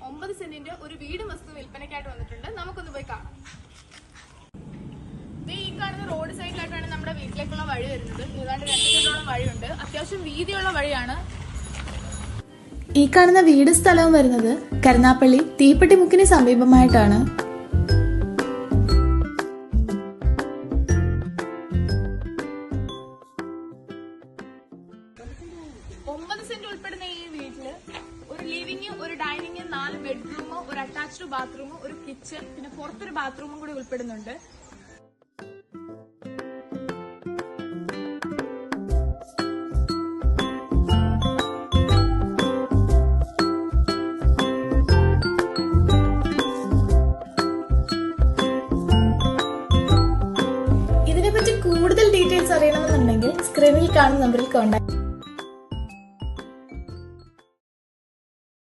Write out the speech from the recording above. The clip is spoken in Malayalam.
9 സെന്റിന്റെ ഒരു വീട് വസ്തു വിൽപ്പനയ്ക്കായിട്ട് വന്നിട്ടുണ്ട്. നമുക്കൊന്ന് പോയി കാണാം. ഈ കാണുന്ന റോഡ് സൈഡിലായിട്ടാണ് നമ്മുടെ വീട്ടിലേക്കുള്ള വഴി വരുന്നത്. ഏതാണ്ട് 2 സെന്റോളം വഴിയുണ്ട്. അത്യാവശ്യം വീതിയുള്ള വഴിയാണ്. ഈ കാണുന്ന വീട് സ്ഥലവും വരുന്നത് കരുനാപ്പള്ളി തീപ്പെട്ടിമുക്കിന് സമീപമായിട്ടാണ്. സെന്റ് ഉൾപ്പെടുന്ന ഈ വീട്ടില് ഒരു ലിവിംഗ്, ഒരു ഡൈനിങ്, 4 ബെഡ്റൂം, ഒരു അറ്റാച്ച്ഡ് ബാത്റൂം, ഒരു കിച്ചൺ, പിന്നെ പുറത്തൊരു ബാത്റൂമും കൂടി ഉൾപ്പെടുന്നുണ്ട്. ഇതിനെപ്പറ്റി കൂടുതൽ ഡീറ്റെയിൽസ് അറിയണമെന്നുണ്ടെങ്കിൽ സ്ക്രീനിൽ കാണുന്ന നമ്പറിൽ കോൺടാക്ട്